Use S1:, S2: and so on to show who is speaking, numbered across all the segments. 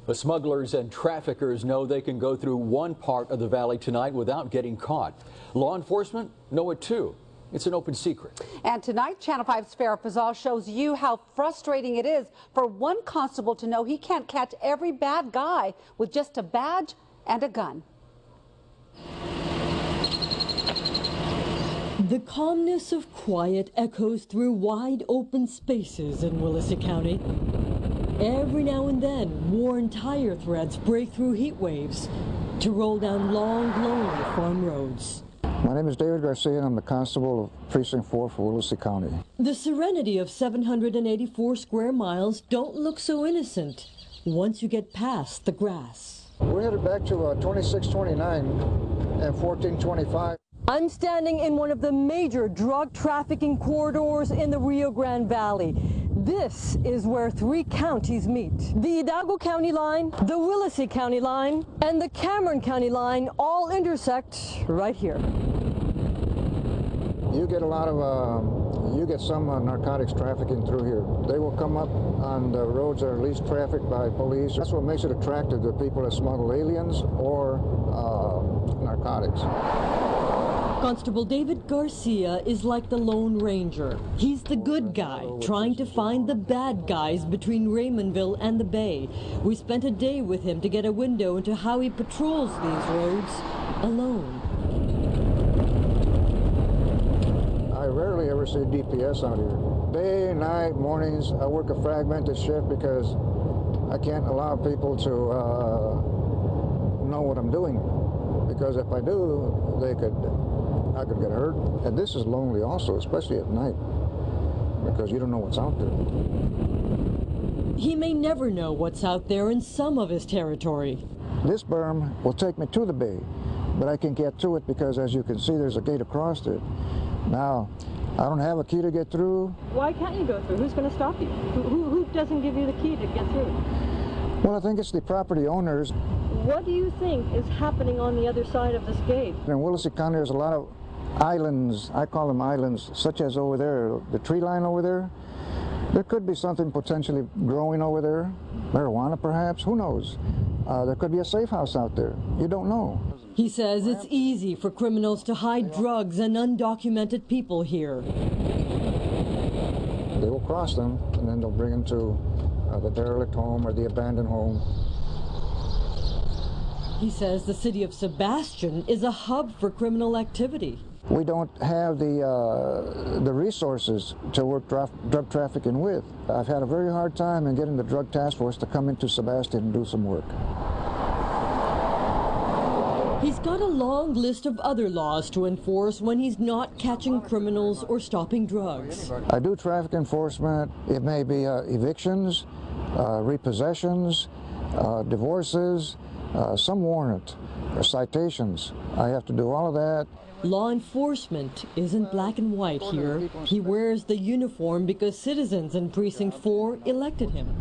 S1: The smugglers and traffickers know they can go through one part of the valley tonight without getting caught. Law enforcement know it too. It's an open secret.
S2: And tonight, Channel 5's Farah Fazal shows you how frustrating it is for one constable to know he can't catch every bad guy with just a badge and a gun.
S3: The calmness of quiet echoes through wide open spaces in Willacy County. Every now and then, worn tire threads break through heat waves to roll down long, lonely farm roads.
S4: My name is David Garcia, and I'm the constable of Precinct 4 for Willacy County.
S3: The serenity of 784 square miles don't look so innocent once you get past the grass.
S4: We're headed back to 2629 and 1425.
S3: I'm standing in one of the major drug trafficking corridors in the Rio Grande Valley. This is where three counties meet. The Hidalgo County line, the Willacy County line, and the Cameron County line all intersect right here.
S4: You get a lot of, you get some narcotics trafficking through here. They will come up on the roads that are least trafficked by police. That's what makes it attractive to people that smuggle aliens or narcotics.
S3: Constable David Garcia is like the Lone Ranger. He's the good guy, trying to find the bad guys between Raymondville and the Bay. We spent a day with him to get a window into how he patrols these roads alone.
S4: I rarely ever see DPS out here. Day, night, mornings, I work a fragmented shift because I can't allow people to know what I'm doing. Because if I do, I could get hurt. And this is lonely also, especially at night, because you don't know what's out there.
S3: He may never know what's out there in some of his territory.
S4: This berm will take me to the bay, but I can get to it because, as you can see, there's a gate across it. Now, I don't have a key to get through.
S3: Why can't you go through? Who's going to stop you? Who doesn't give you the key to get through?
S4: Well, I think it's the property owners.
S3: What do you think is happening on the other side of this gate?
S4: In Willacy County, there's a lot of islands, I call them islands, such as over there, the tree line over there. There could be something potentially growing over there, marijuana perhaps, who knows? There could be a safe house out there, you don't know.
S3: He says it's easy for criminals to hide drugs and undocumented people here.
S4: They will cross them, and then they'll bring them to the derelict home or the abandoned home.
S3: He says the city of Sebastian is a hub for criminal activity.
S4: We don't have the resources to work drug trafficking with. I've had a very hard time in getting the drug task force to come into Sebastian and do some work.
S3: He's got a long list of other laws to enforce when he's not catching criminals or stopping drugs.
S4: I do traffic enforcement. It may be evictions, repossessions, divorces, some warrant, or citations. I have to do all of that.
S3: Law enforcement isn't black and white here. He wears the uniform because citizens in Precinct 4 elected him.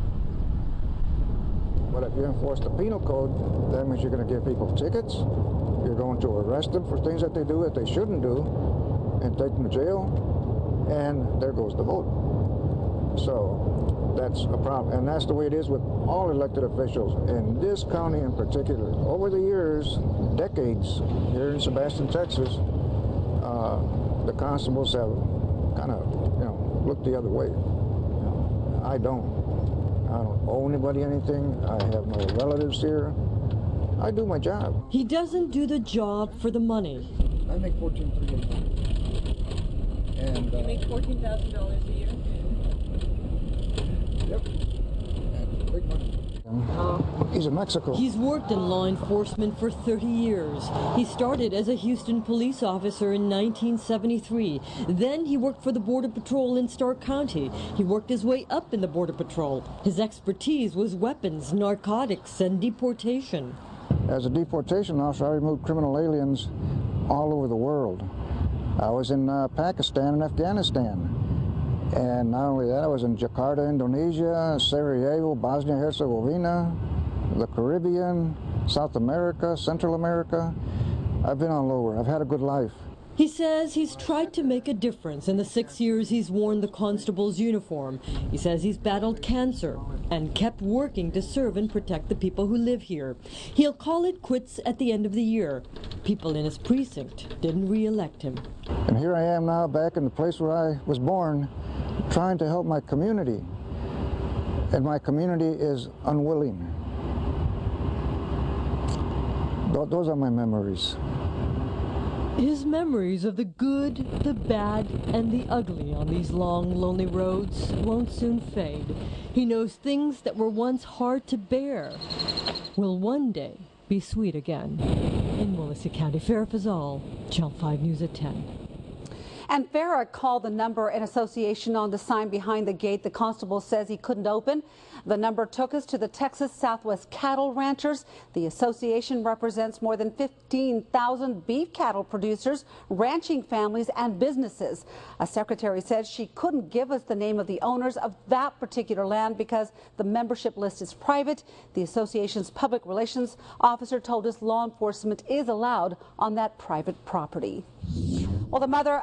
S4: But if you enforce the penal code, that means you're going to give people tickets. You're going to arrest them for things that they do that they shouldn't do and take them to jail. And there goes the vote. So that's a problem. And that's the way it is with all elected officials in this county in particular. Over the years, decades, here in Sebastian, Texas, the constables have kind of, looked the other way. I don't owe anybody anything. I have no relatives here. I do my job.
S3: He doesn't do the job for the money.
S4: I make $14,380. And
S3: you make $14,000 a year?
S4: Yep. That's big money. He's in Mexico.
S3: He's worked in law enforcement for 30 years. He started as a Houston police officer in 1973. Then he worked for the Border Patrol in Stark County. He worked his way up in the Border Patrol. His expertise was weapons, narcotics, and deportation.
S4: As a deportation officer, I removed criminal aliens all over the world. I was in Pakistan and Afghanistan. And not only that, I was in Jakarta, Indonesia, Sarajevo, Bosnia-Herzegovina, the Caribbean, South America, Central America. I've been all over. I've had a good life.
S3: He says he's tried to make a difference in the 6 years he's worn the constable's uniform. He says he's battled cancer and kept working to serve and protect the people who live here. He'll call it quits at the end of the year. People in his precinct didn't re-elect him.
S4: And here I am now back in the place where I was born, trying to help my community. And my community is unwilling. Those are my memories.
S3: His memories of the good, the bad, and the ugly on these long, lonely roads won't soon fade. He knows things that were once hard to bear will one day be sweet again. In Willacy County, Farah Fazal, Channel 5 News at 10.
S2: And Farah called the number in association on the sign behind the gate the constable says he couldn't open. The number took us to the Texas Southwest Cattle Ranchers. The association represents more than 15,000 beef cattle producers, ranching families, and businesses. A secretary said she couldn't give us the name of the owners of that particular land because the membership list is private. The association's public relations officer told us law enforcement is allowed on that private property. Well, the mother